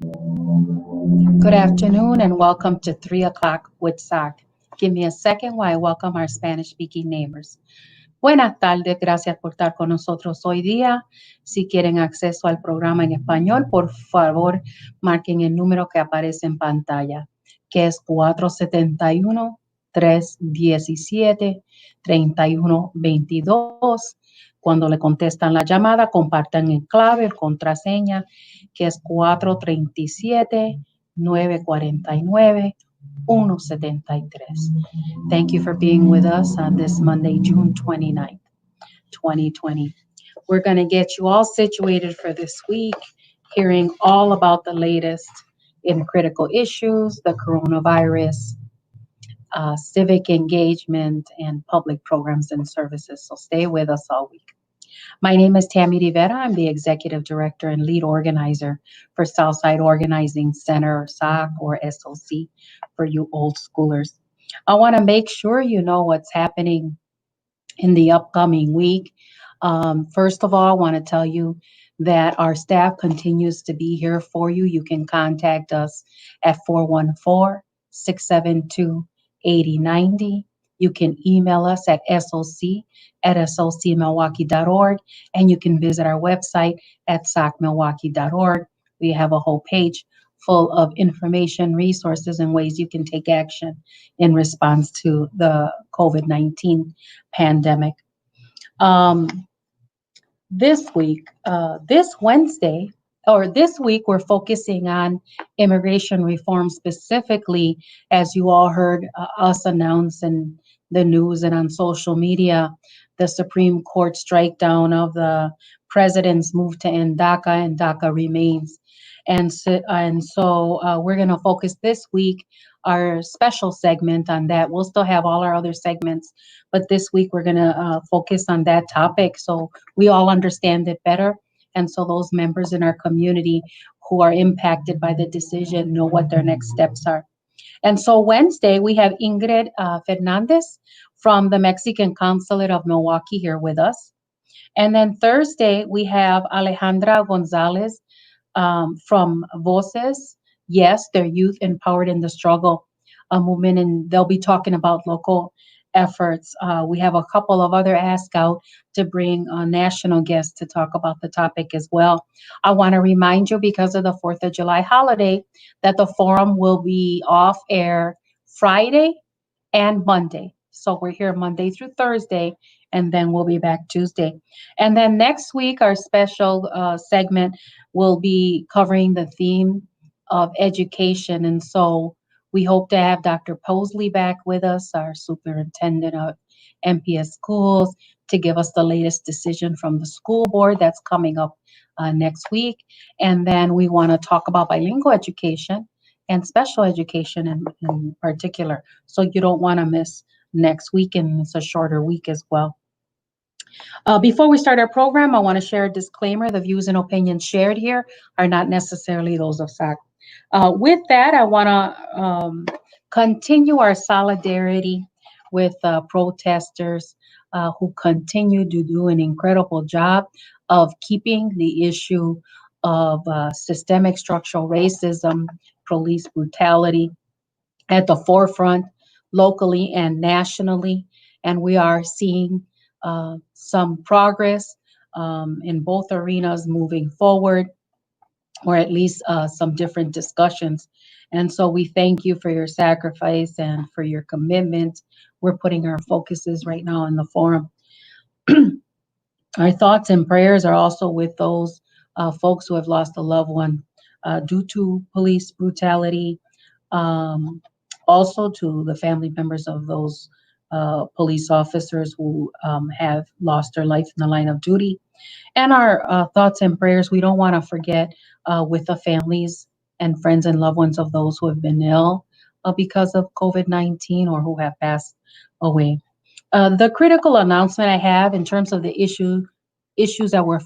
Good afternoon and welcome to 3 o'clock with SOC. Give me a second while I welcome our Spanish-speaking neighbors. Buenas tardes, gracias por estar con nosotros hoy día. Si quieren acceso al programa en español, por favor, marquen el número que aparece en pantalla, que es 471-317-3122. Cuando le contestan la llamada, compartan el clave, contraseña, que es 437-949-173. Thank you for being with us on this Monday, June 29th, 2020. We're going to get you all situated for this week, hearing all about the latest in critical issues, the coronavirus, civic engagement, and public programs and services. So stay with us all week. My name is Tammy Rivera. I'm the Executive Director and Lead Organizer for Southside Organizing Center, or SOC, or SOC, for you old schoolers. I want to make sure you know what's happening in the upcoming week. First of all, I want to tell you that our staff continues to be here for you. You can contact us at 414-672-8090. You can email us at soc@socmilwaukee.org, and you can visit our website at socmilwaukee.org. We have a whole page full of information, resources, and ways you can take action in response to the COVID-19 pandemic. This week, this week, we're focusing on immigration reform specifically, as you all heard us announce in the news and on social media, the Supreme Court strike down of the president's move to end DACA, and DACA remains. And so we're going to focus this week, our special segment on that. We'll still have all our other segments, but this week we're going to focus on that topic so we all understand it better. And so those members in our community who are impacted by the decision know what their next steps are. And so Wednesday, we have Ingrid Fernandez from the Mexican Consulate of Milwaukee here with us. And then Thursday, we have Alejandra Gonzalez from Voces. Yes, their Youth Empowered in the Struggle movement, and they'll be talking about local efforts. We have a couple of other Ask Out to bring national guests to talk about the topic as well. I want to remind you, because of the 4th of July holiday, that the forum will be off air Friday and Monday. So we're here Monday through Thursday, and then we'll be back Tuesday. And then next week, our special segment will be covering the theme of education. And so we hope to have Dr. Posley back with us, our superintendent of MPS schools, to give us the latest decision from the school board that's coming up next week. And then we want to talk about bilingual education and special education in particular. So you don't want to miss next week, and it's a shorter week as well. Before we start our program, I want to share a disclaimer. The views and opinions shared here are not necessarily those of SOC. With that, I want to continue our solidarity with protesters who continue to do an incredible job of keeping the issue of systemic structural racism, police brutality at the forefront locally and nationally. And we are seeing some progress in both arenas moving forward, or at least some different discussions. And so we thank you for your sacrifice and for your commitment. We're putting our focuses right now in the forum. Our thoughts and prayers are also with those folks who have lost a loved one due to police brutality, also to the family members of those police officers who have lost their life in the line of duty. And our thoughts and prayers, we don't want to forget with the families and friends and loved ones of those who have been ill because of COVID-19 or who have passed away. The critical announcement I have in terms of the issues that we're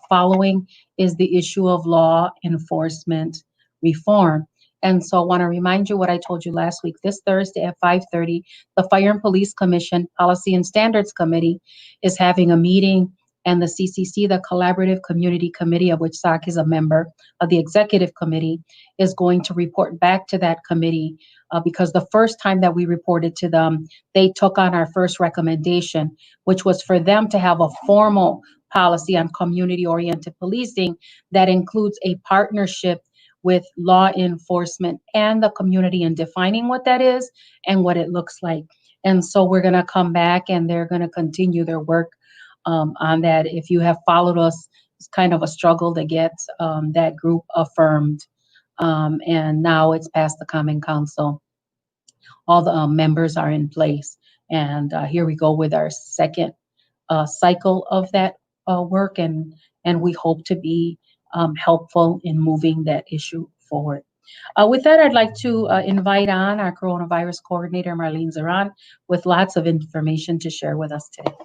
following is the issue of law enforcement reform. And so I want to remind you what I told you last week. This Thursday at 5:30, the Fire and Police Commission Policy and Standards Committee is having a meeting and the CCC, the Collaborative Community Committee, of which SOC is a member of the executive committee, is going to report back to that committee because the first time that we reported to them, they took on our first recommendation, which was for them to have a formal policy on community-oriented policing that includes a partnership with law enforcement and the community in defining what that is and what it looks like. And so we're going to come back and they're going to continue their work on that. If you have followed us, it's kind of a struggle to get that group affirmed. And now it's past the Common Council. All the members are in place. And here we go with our second cycle of that work. And we hope to be helpful in moving that issue forward. With that, I'd like to invite on our coronavirus coordinator, Marlene Zaran, with lots of information to share with us today.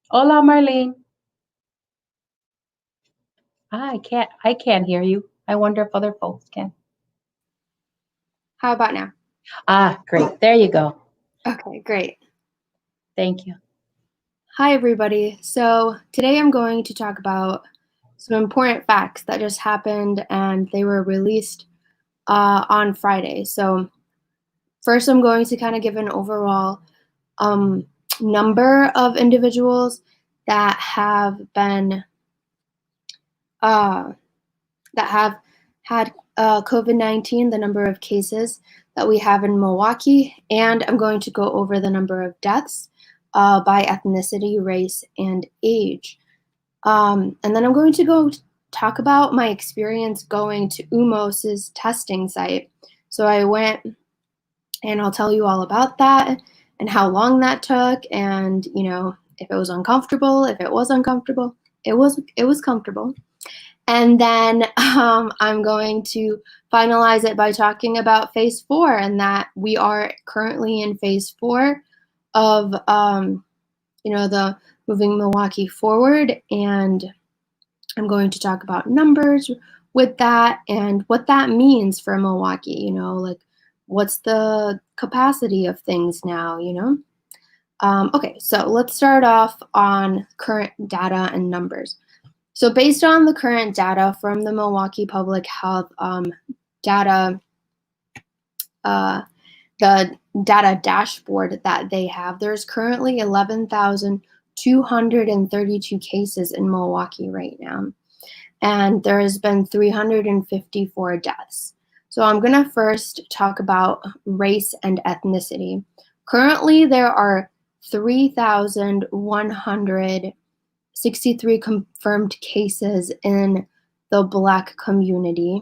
Hola, Marlene. I can't hear you. I wonder if other folks can. How about now? Great. There you go. Okay, great. Thank you. Hi, everybody. So today I'm going to talk about some important facts that just happened and they were released on Friday. So first, I'm going to kind of give an overall number of individuals that have been that have had COVID-19, the number of cases that we have in Milwaukee, and I'm going to go over the number of deaths by ethnicity, race, and age. And then I'm going to go talk about my experience going to UMOS's testing site. So I went, and I'll tell you all about that and how long that took, and you know, if it was uncomfortable, if it was uncomfortable. It was comfortable. And then I'm going to finalize it by talking about phase 4, and that we are currently in phase 4 of the moving Milwaukee forward. And I'm going to talk about numbers with that and what that means for Milwaukee, you know, like what's the capacity of things now, you know? Okay, so let's start off on current data and numbers. So based on the current data from the Milwaukee Public Health the data dashboard that they have, there's currently 11,232 cases in Milwaukee right now. And there has been 354 deaths. So I'm gonna first talk about race and ethnicity. Currently, there are 3,163 confirmed cases in the Black community.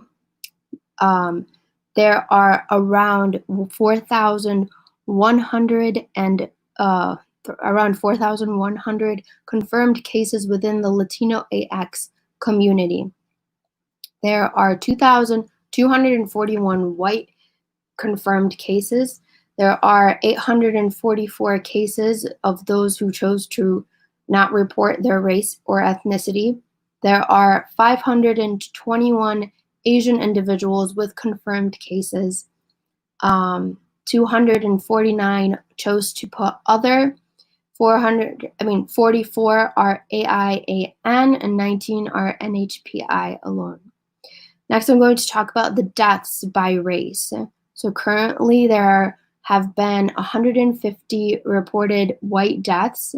There are around 4,100 confirmed cases within the Latino AX community. There are 2,241 white confirmed cases. There are 844 cases of those who chose to not report their race or ethnicity. There are 521 Asian individuals with confirmed cases. 249 chose to put other. 44 are AIAN and 19 are NHPI alone. Next, I'm going to talk about the deaths by race. So currently there have been 150 reported white deaths,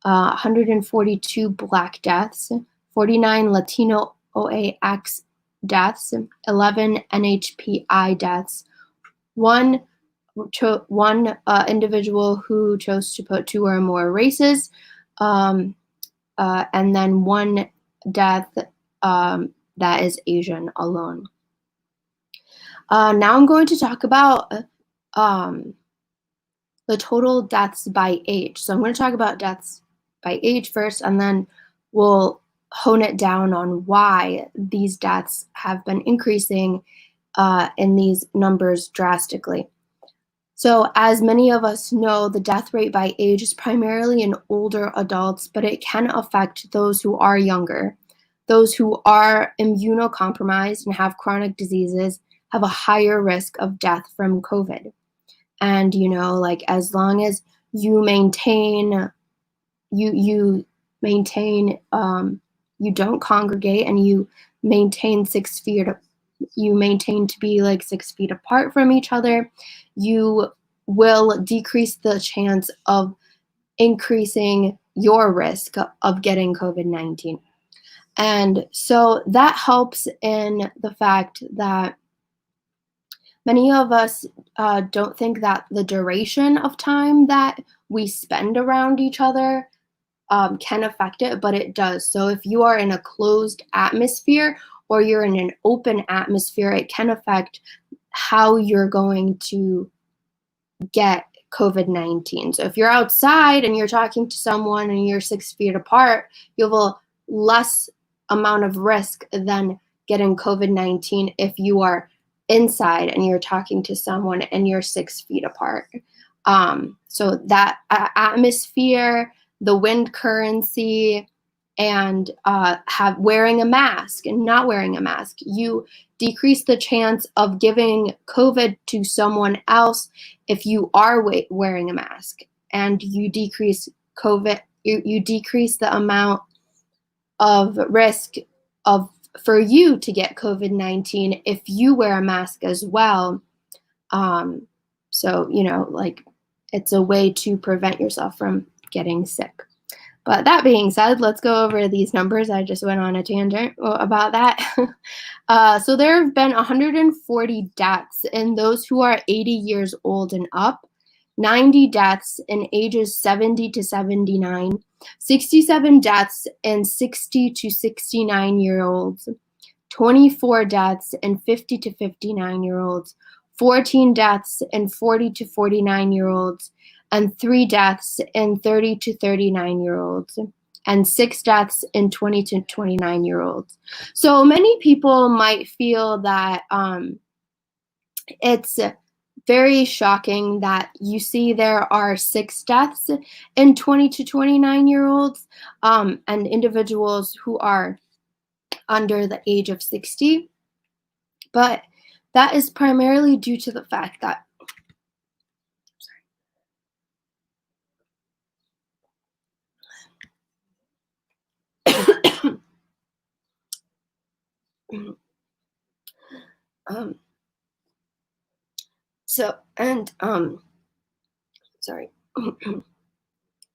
142 Black deaths, 49 Latino OAX deaths, 11 NHPI deaths, one individual who chose to put 2 or more races, and then 1 death that is Asian alone. Now I'm going to talk about the total deaths by age. So I'm going to talk about deaths by age first, and then we'll hone it down on why these deaths have been increasing in these numbers drastically. So as many of us know, the death rate by age is primarily in older adults, but it can affect those who are younger. Those who are immunocompromised and have chronic diseases have a higher risk of death from COVID. And, you know, like as long as you maintain you maintain, you don't congregate, and you maintain 6 feet. You maintain to be like 6 feet apart from each other. You will decrease the chance of increasing your risk of getting COVID-19. And so that helps in the fact that many of us don't think that the duration of time that we spend around each other can affect it, but it does. So if you are in a closed atmosphere or you're in an open atmosphere, it can affect how you're going to get COVID-19. So if you're outside and you're talking to someone and you're 6 feet apart, you have a less amount of risk than getting COVID-19 if you are inside and you're talking to someone and you're 6 feet apart. So that atmosphere, the wind currency, and wearing a mask and not wearing a mask, you decrease the chance of giving COVID to someone else if you are wearing a mask, and you decrease COVID. You decrease the amount of risk for you to get COVID-19 if you wear a mask as well. So, like, it's a way to prevent yourself from getting sick. But that being said, let's go over these numbers. I just went on a tangent about that. So there have been 140 deaths in those who are 80 years old and up, 90 deaths in ages 70 to 79, 67 deaths in 60 to 69-year-olds, 24 deaths in 50 to 59-year-olds, 14 deaths in 40 to 49-year-olds, and 3 deaths in 30 to 39-year-olds, and 6 deaths in 20 to 29-year-olds. So many people might feel that it's very shocking that you see there are 6 deaths in 20 to 29-year-olds and individuals who are under the age of 60. But that is primarily due to the fact that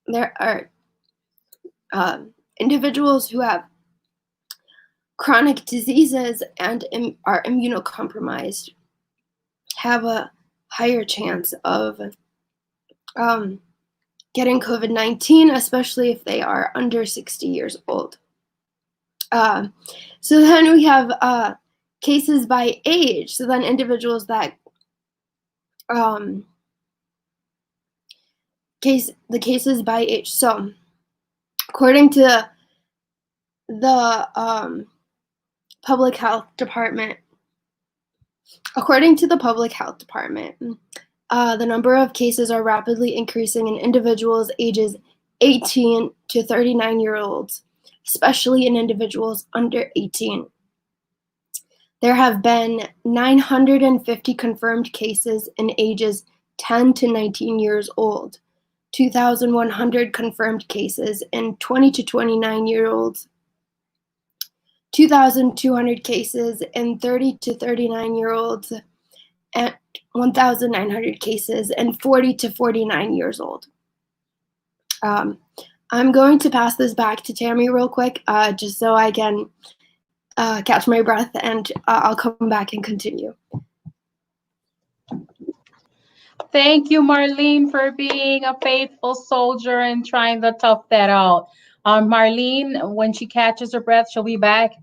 there are individuals who have chronic diseases and are immunocompromised have a higher chance of getting COVID-19, especially if they are under 60 years old. So then we have cases by age. So then individuals that the cases by age. So according to the public health department, the number of cases are rapidly increasing in individuals ages 18 to 39-year-olds, especially in individuals under 18. There have been 950 confirmed cases in ages 10 to 19 years old, 2,100 confirmed cases in 20 to 29-year-olds, 2,200 cases in 30 to 39-year-olds, and 1,900 cases in 40 to 49 years old. I'm going to pass this back to Tammy real quick, just so I can catch my breath, and I'll come back and continue. Thank you, Marlene, for being a faithful soldier and trying to tough that out. Marlene, when she catches her breath, she'll be back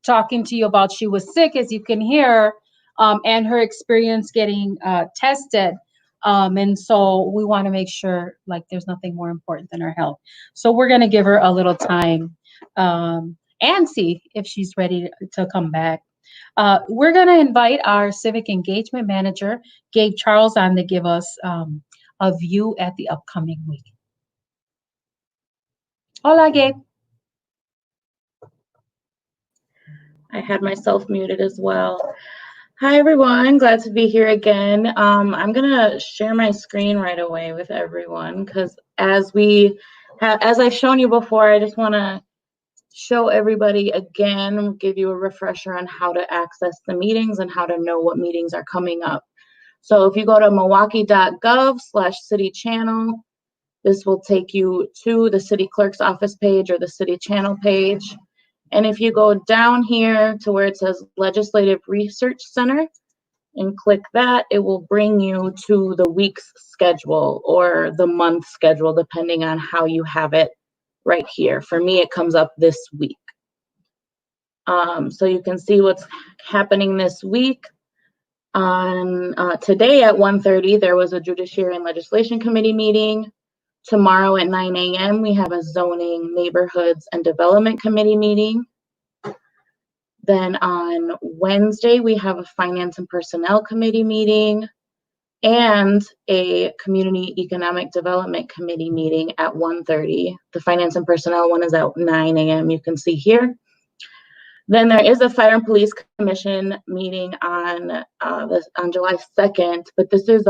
talking to you about she was sick, as you can hear, and her experience getting tested. And so we want to make sure like there's nothing more important than her health. So we're going to give her a little time and see if she's ready to come back. We're going to invite our Civic Engagement Manager, Gabe Charles, on to give us a view at the upcoming week. Hola, Gabe. I had myself muted as well. Hi, everyone. Glad to be here again. I'm going to share my screen right away with everyone because as we As I've shown you before, I just want to show everybody again, give you a refresher on how to access the meetings and how to know what meetings are coming up. So if you go to milwaukee.gov/city channel, this will take you to the city clerk's office page or the city channel page. And if you go down here to where it says Legislative Research Center and click that, it will bring you to the week's schedule or the month schedule, depending on how you have it right here. For me, it comes up this week. So you can see what's happening this week. On today at 1:30, there was a Judiciary and Legislation Committee meeting. Tomorrow at 9 a.m., we have a Zoning, Neighborhoods, and Development Committee meeting. Then on Wednesday, we have a Finance and Personnel Committee meeting and a Community Economic Development Committee meeting at 1:30. The Finance and Personnel one is at 9 a.m. You can see here. Then there is a Fire and Police Commission meeting on July 2nd, but this is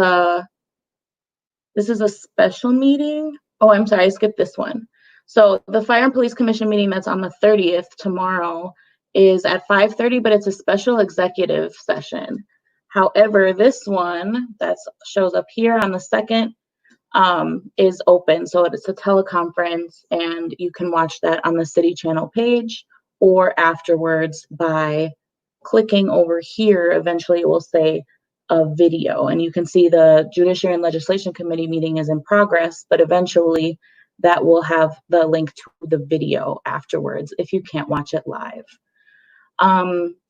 a special meeting. Oh, I'm sorry, I skipped this one. So the Fire and Police Commission meeting that's on the 30th tomorrow is at 5:30, but it's a special executive session. However, this one that shows up here on the 2nd is open. So it's a teleconference and you can watch that on the city channel page or afterwards by clicking over here. Eventually it will say a video and you can see the Judiciary and Legislation Committee meeting is in progress, but eventually that will have the link to the video afterwards if you can't watch it live.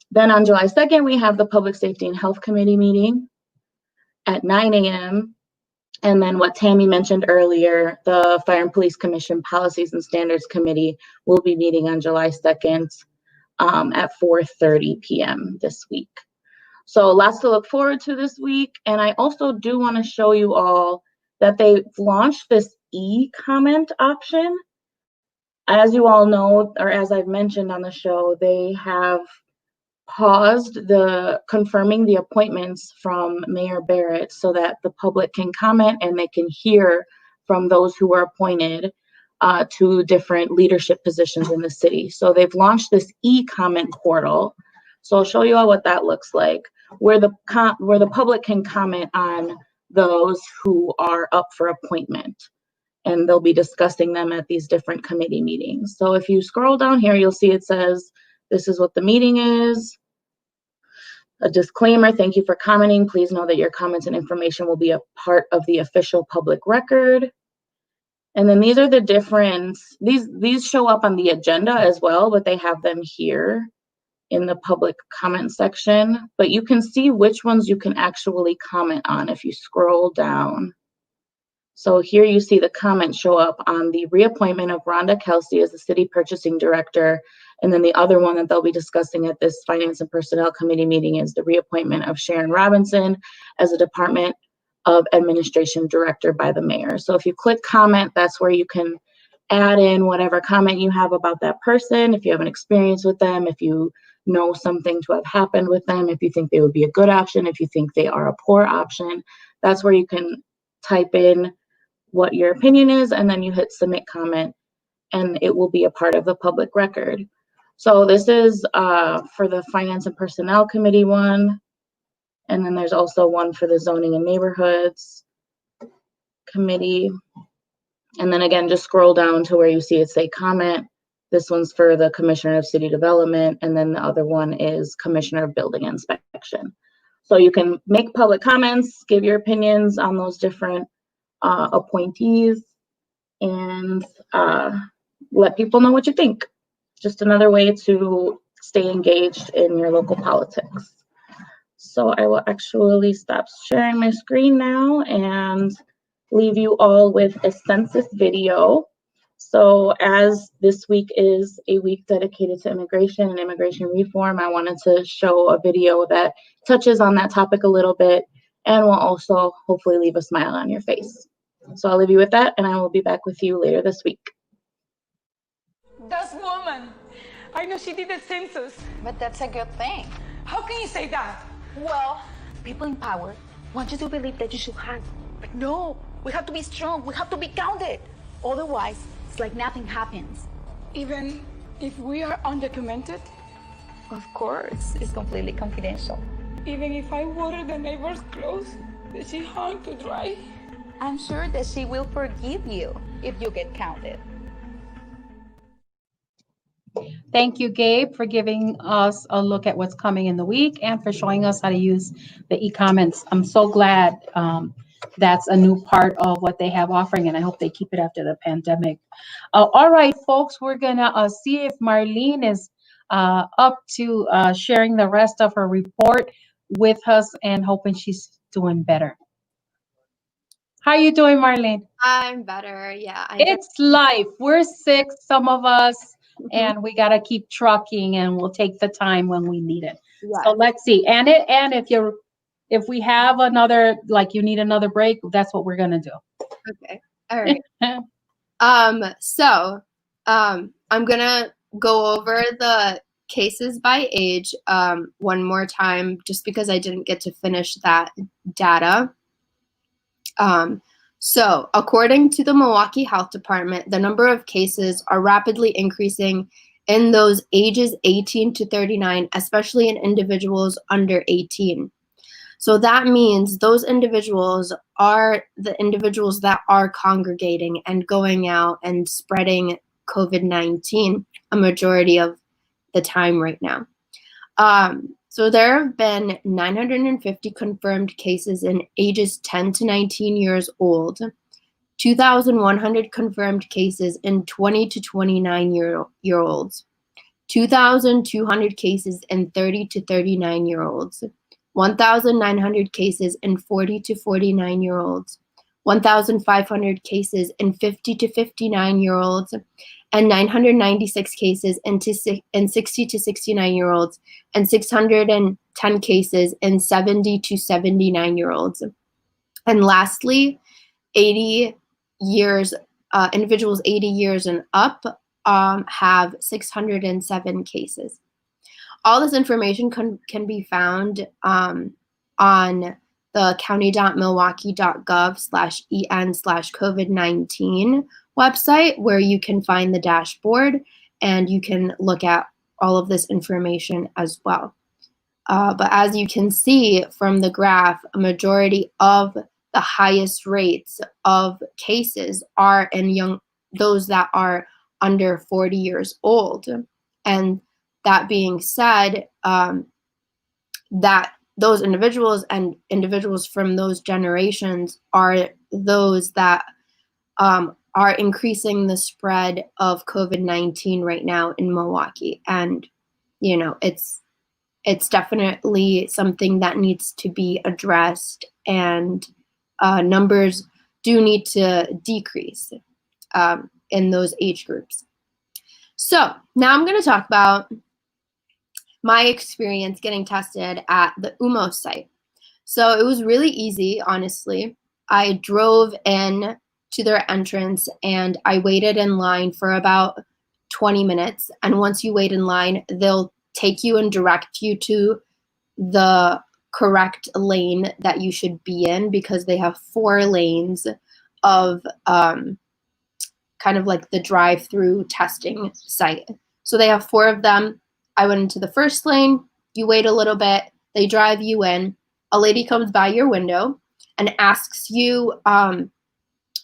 Then on July 2nd, we have the Public Safety and Health Committee meeting at 9 a.m. And then what Tammy mentioned earlier, the Fire and Police Commission Policies and Standards Committee will be meeting on July 2nd at 4:30 p.m. this week. So lots to look forward to this week. And I also do want to show you all that they launched this e-comment option. As you all know, or as I've mentioned on the show, they have paused the confirming the appointments from Mayor Barrett so that the public can comment and they can hear from those who were appointed to different leadership positions in the city. So they've launched this e-comment portal. So I'll show you all what that looks like, where the public can comment on those who are up for appointment. And they'll be discussing them at these different committee meetings. So if you scroll down here, you'll see it says, this is what the meeting is. A disclaimer, thank you for commenting. Please know that your comments and information will be a part of the official public record. And then these are the different, these show up on the agenda as well, but they have them here in the public comment section. But you can see which ones you can actually comment on if you scroll down. So here you see the comments show up on the reappointment of Rhonda Kelsey as the city purchasing director. And then the other one that they'll be discussing at this Finance and Personnel Committee meeting is the reappointment of Sharon Robinson as a Department of Administration director by the mayor. So if you click comment, that's where you can add in whatever comment you have about that person. If you have an experience with them, if you know something to have happened with them, if you think they would be a good option, if you think they are a poor option, that's where you can type in what your opinion is, and then you hit submit comment, and it will be a part of the public record. So this is for the Finance and Personnel Committee one, and then there's also one for the Zoning and Neighborhoods Committee. And then again, just scroll down to where you see it say comment. This one's for the Commissioner of City Development, and then the other one is Commissioner of Building Inspection. So you can make public comments, give your opinions on those different appointees, and let people know what you think. Just another way to stay engaged in your local politics. So I will actually stop sharing my screen now and leave you all with a census video. So as this week is a week dedicated to immigration and immigration reform, I wanted to show a video that touches on that topic a little bit and will also hopefully leave a smile on your face. So I'll leave you with that, and I will be back with you later this week. This woman, I know she did the census. But that's a good thing. How can you say that? Well, people in power want you to believe that you should hang. But no, we have to be strong. We have to be counted. Otherwise, It's like nothing happens. Even if we are undocumented? Of course, it's completely confidential. Even if I water the neighbor's clothes that she hung to dry? I'm sure that she will forgive you if you get counted. Thank you, Gabe, for giving us a look at what's coming in the week and for showing us how to use the e-comments. I'm so glad that's a new part of what they have offering, and I hope they keep it after the pandemic. All right, folks, we're gonna see if Marlene is up to sharing the rest of her report with us and hoping she's doing better. How are you doing, Marlene? I'm better. Yeah, It's life. We're sick, some of us, Mhm. and we gotta keep trucking, and we'll take the time when we need it. Yeah. So let's see. And if we have another, like you need another break, that's what we're gonna do. Okay. All right. I'm gonna go over the cases by age one more time, just because I didn't get to finish that data. So according to the Milwaukee Health Department, the number of cases are rapidly increasing in those ages 18 to 39, especially in individuals under 18. So that means those individuals are the individuals that are congregating and going out and spreading COVID-19 a majority of the time right now. So there have been 950 confirmed cases in ages 10 to 19 years old, 2,100 confirmed cases in 20 to 29-year-olds, 2,200 cases in 30 to 39-year-olds, 1,900 cases in 40 to 49-year-olds, 1,500 cases in 50 to 59-year-olds, and 996 cases in 60 to 69-year-olds, and 610 cases in 70 to 79-year-olds. And lastly, 80 years, individuals 80 years and up have 607 cases. All this information can be found on the county.milwaukee.gov/en/COVID-19 website, where you can find the dashboard and you can look at all of this information as well. But as you can see from the graph, a majority of the highest rates of cases are in those that are under 40 years old. And that being said, that those individuals and individuals from those generations are those that are increasing the spread of COVID-19 right now in Milwaukee. And, you know, it's definitely something that needs to be addressed, and numbers do need to decrease in those age groups. So now I'm going to talk about my experience getting tested at the UMO site. So it was really easy, honestly. I drove in to their entrance and I waited in line for about 20 minutes. And once you wait in line, they'll take you and direct you to the correct lane that you should be in, because they have 4 lanes of kind of like the drive-through testing site. So they have 4 of them. I went into the first lane, you wait a little bit, they drive you in, a lady comes by your window and asks you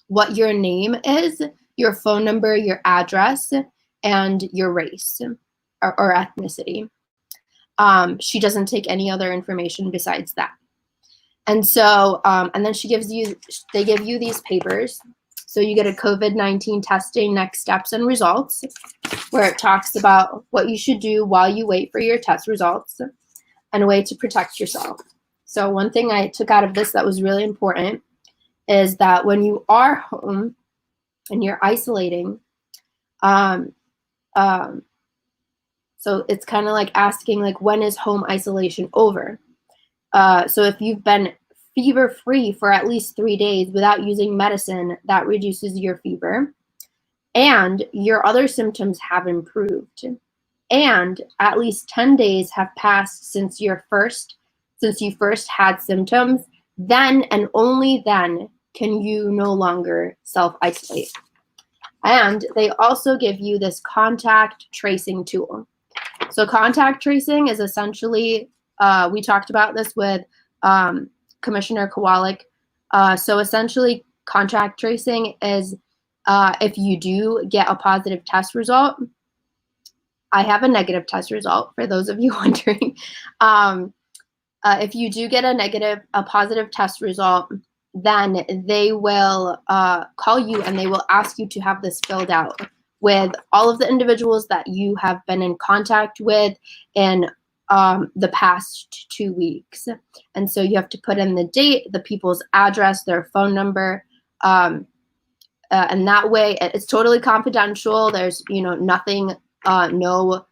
what your name is, your phone number, your address, and your race or ethnicity. She doesn't take any other information besides that. And so, and then they give you these papers. So you get a COVID-19 testing next steps and results, where it talks about what you should do while you wait for your test results and a way to protect yourself. So one thing I took out of this that was really important is that when you are home and you're isolating, so it's kind of like asking, like, when is home isolation over? So if you've been fever-free for at least 3 days without using medicine, that reduces your fever, and your other symptoms have improved, and at least 10 days have passed since you first had symptoms, then and only then can you no longer self-isolate. And they also give you this contact tracing tool. So contact tracing is essentially, we talked about this with Commissioner Kowalik. So essentially, contact tracing is if you do get a positive test result. I have a negative test result, for those of you wondering. If you do get a positive test result, then they will call you and they will ask you to have this filled out with all of the individuals that you have been in contact with in the past 2 weeks. And so you have to put in the date, the people's address, their phone number, and that way it's totally confidential. There's nothing, no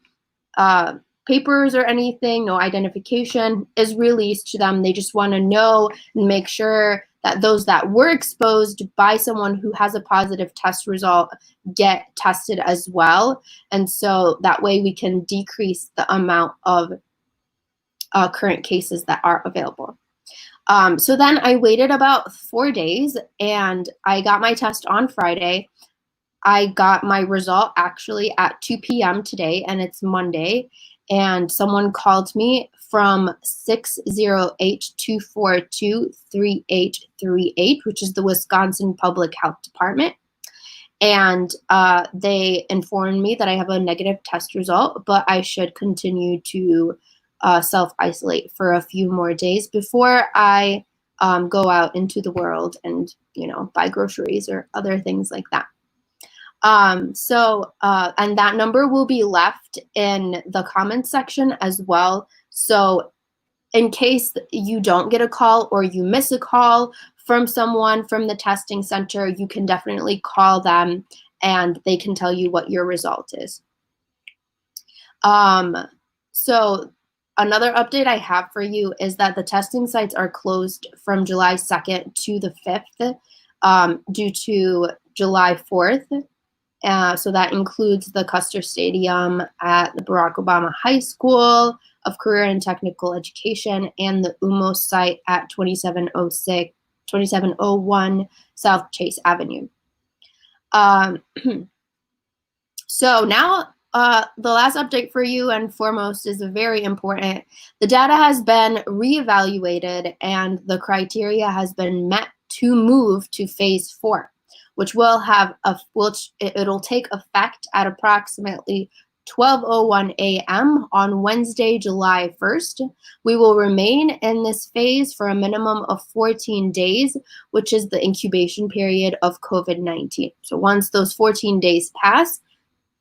papers or anything, no identification is released to them. They just want to know and make sure that those that were exposed by someone who has a positive test result get tested as well. And so that way we can decrease the amount of current cases that are available. So then I waited about 4 days and I got my test on Friday. I got my result actually at 2 p.m. today, and it's Monday. And someone called me from 608-242-3838, which is the Wisconsin Public Health Department. And they informed me that I have a negative test result, but I should continue to self-isolate for a few more days before I go out into the world and, buy groceries or other things like that. And that number will be left in the comments section as well. So in case you don't get a call or you miss a call from someone from the testing center, you can definitely call them and they can tell you what your result is. So another update I have for you is that the testing sites are closed from July 2nd to the 5th due to July 4th. So that includes the Custer Stadium at the Barack Obama High School of Career and Technical Education and the UMO site at 2701 South Chase Avenue. So now the last update for you and foremost is very important. The data has been reevaluated and the criteria has been met to move to phase 4. Which it'll take effect at approximately 12:01 a.m. on Wednesday, July 1st. We will remain in this phase for a minimum of 14 days, which is the incubation period of COVID-19. So once those 14 days pass,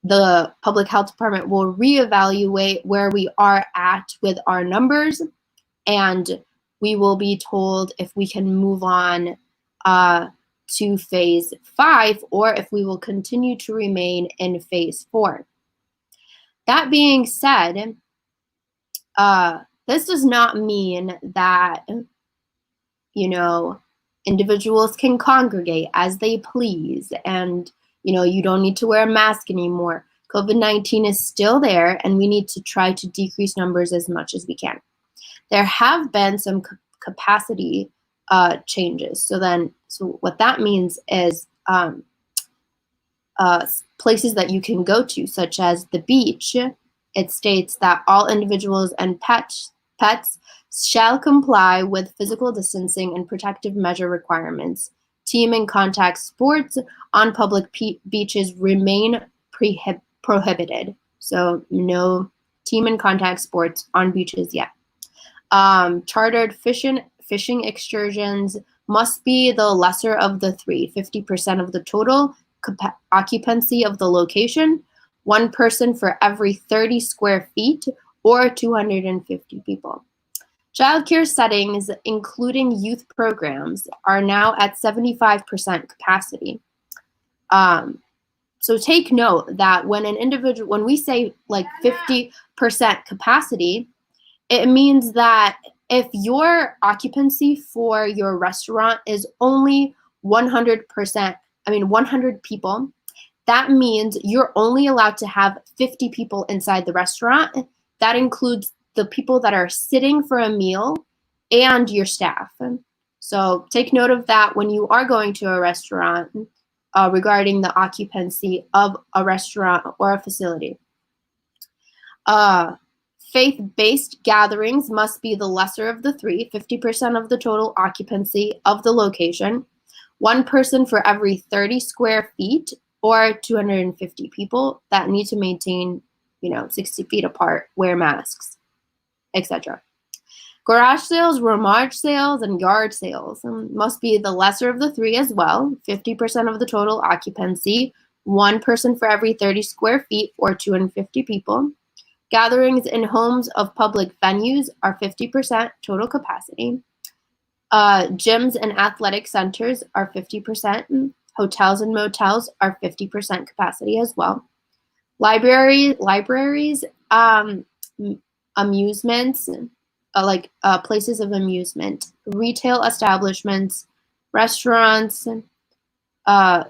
the Public Health Department will reevaluate where we are at with our numbers, and we will be told if we can move on to phase 5 or if we will continue to remain in phase 4. That being said, this does not mean that, individuals can congregate as they please and, you don't need to wear a mask anymore. COVID-19 is still there and we need to try to decrease numbers as much as we can. There have been some capacity changes. So what that means is places that you can go to, such as the beach. It states that all individuals and pets shall comply with physical distancing and protective measure requirements. Team and contact sports on public beaches remain prohibited. So no team and contact sports on beaches yet. Chartered fishing excursions must be the lesser of the 3, 50% of the total occupancy of the location, 1 person for every 30 square feet, or 250 people. Childcare settings, including youth programs, are now at 75% capacity. So take note that when we say like 50% capacity, it means that if your occupancy for your restaurant is only 100 people, that means you're only allowed to have 50 people inside the restaurant. That includes the people that are sitting for a meal and your staff. So take note of that when you are going to a restaurant. regarding the occupancy of a restaurant or a facility. Faith-based gatherings must be the lesser of the three, 50% of the total occupancy of the location, one person for every 30 square feet, or 250 people that need to maintain, 60 feet apart, wear masks, etc. Garage sales, remodge sales, and yard sales must be the lesser of the three as well, 50% of the total occupancy, one person for every 30 square feet, or 250 people. Gatherings in homes of public venues are 50% total capacity. Gyms and athletic centers are 50%. Hotels and motels are 50% capacity as well. Libraries, amusements, places of amusement, retail establishments, restaurants,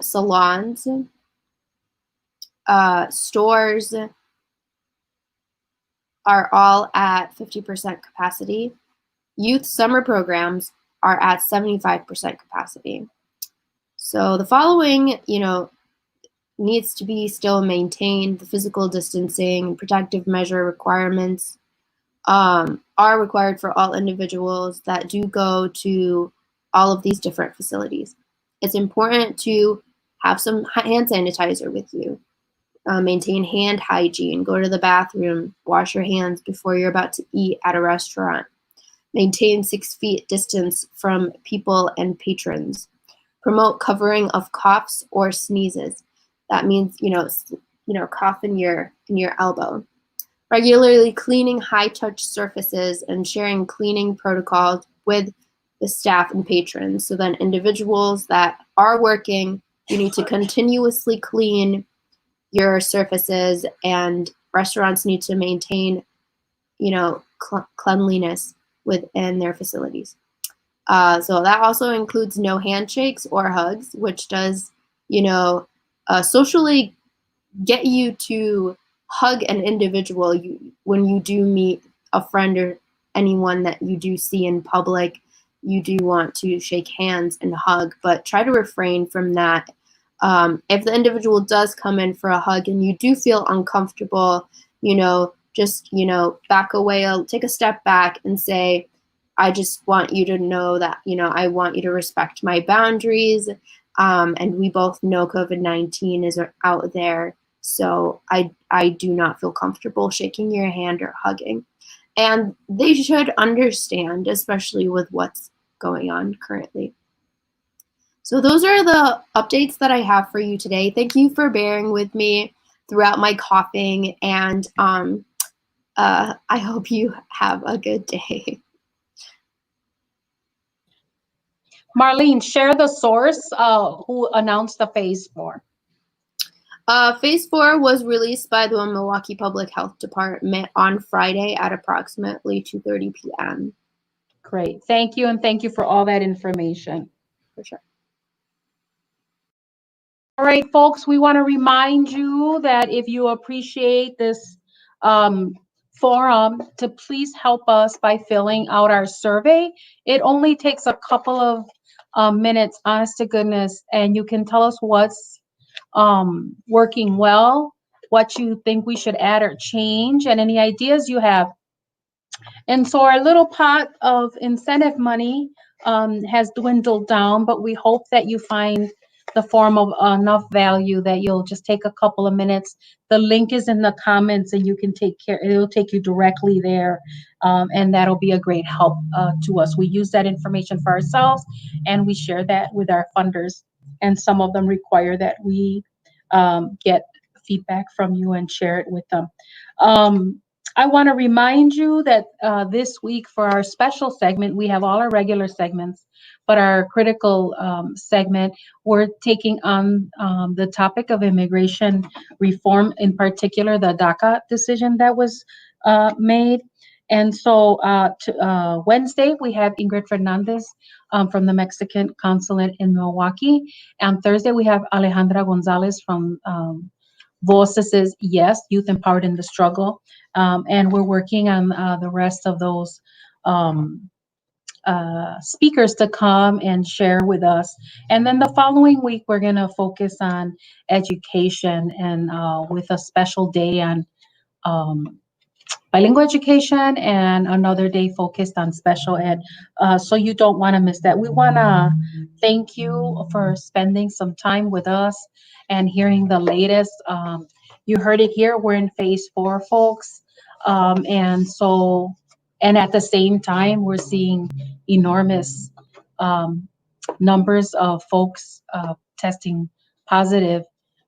salons, stores, are all at 50% capacity. Youth summer programs are at 75% capacity. So the following, needs to be still maintained. The physical distancing and protective measure requirements are required for all individuals that do go to all of these different facilities. It's important to have some hand sanitizer with you. Maintain hand hygiene, go to the bathroom, wash your hands before you're about to eat at a restaurant. Maintain 6 feet distance from people and patrons. Promote covering of coughs or sneezes. That means, cough in your elbow. Regularly cleaning high-touch surfaces and sharing cleaning protocols with the staff and patrons. So then individuals that are working, you need to continuously clean your surfaces, and restaurants need to maintain, cleanliness within their facilities. So that also includes no handshakes or hugs, which does, socially get you to hug an individual when you do meet a friend or anyone that you do see in public. You do want to shake hands and hug, but try to refrain from that. If the individual does come in for a hug and you do feel uncomfortable, just, back away, take a step back and say, I just want you to know that, I want you to respect my boundaries. And we both know COVID-19 is out there. So I do not feel comfortable shaking your hand or hugging. And they should understand, especially with what's going on currently. So those are the updates that I have for you today. Thank you for bearing with me throughout my coughing, and I hope you have a good day. Marlene, share the source who announced the phase 4. Phase 4 was released by the Milwaukee Public Health Department on Friday at approximately 2:30 p.m. Great. Thank you, and thank you for all that information. For sure. All right, folks, we want to remind you that if you appreciate this forum, to please help us by filling out our survey. It only takes a couple of minutes, honest to goodness, and you can tell us what's working well, what you think we should add or change, and any ideas you have. And so our little pot of incentive money has dwindled down, but we hope that you find the form of enough value that you'll just take a couple of minutes. The link is in the comments, and you can it'll take you directly there, and that'll be a great help to us. We use that information for ourselves, and we share that with our funders, and some of them require that we get feedback from you and share it with them. I want to remind you that this week for our special segment, we have all our regular segments, but our critical segment, we're taking on the topic of immigration reform, in particular the DACA decision that was made. And so Wednesday, we have Ingrid Fernandez from the Mexican consulate in Milwaukee. And Thursday, we have Alejandra Gonzalez from Voices, yes, Youth Empowered in the Struggle. And we're working on the rest of those speakers to come and share with us. And then the following week, we're going to focus on education and with a special day on bilingual education and another day focused on special ed. So you don't want to miss that. We want to thank you for spending some time with us and hearing the latest. You heard it here. We're in phase 4, folks. And at the same time, we're seeing enormous numbers of folks testing positive.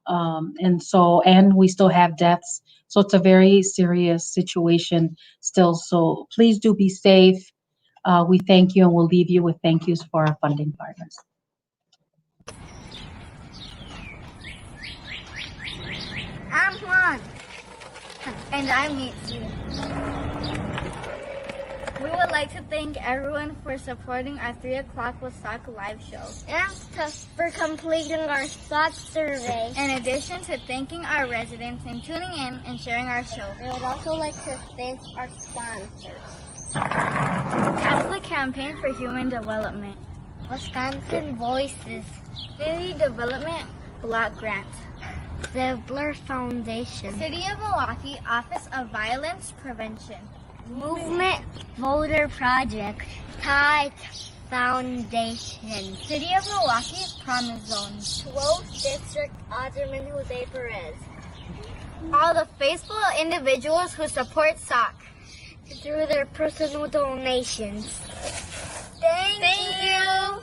And we still have deaths. So it's a very serious situation still. So please do be safe. We thank you, and we'll leave you with thank yous for our funding partners. I'm Juan. And I'm Mitzi. We would like to thank everyone for supporting our 3 o'clock with SOC live show. And for completing our SOC survey. In addition to thanking our residents and tuning in and sharing our show. We would also like to thank our sponsors. Catholic Campaign for Human Development. Wisconsin Voices. City Development Block Grant. Zebler Foundation. City of Milwaukee Office of Violence Prevention. Movement Voter Project. Tide Foundation. City of Milwaukee Promise Zone. 12th District Alderman Jose Perez. All the faithful individuals who support SOC through their personal donations. Thank you.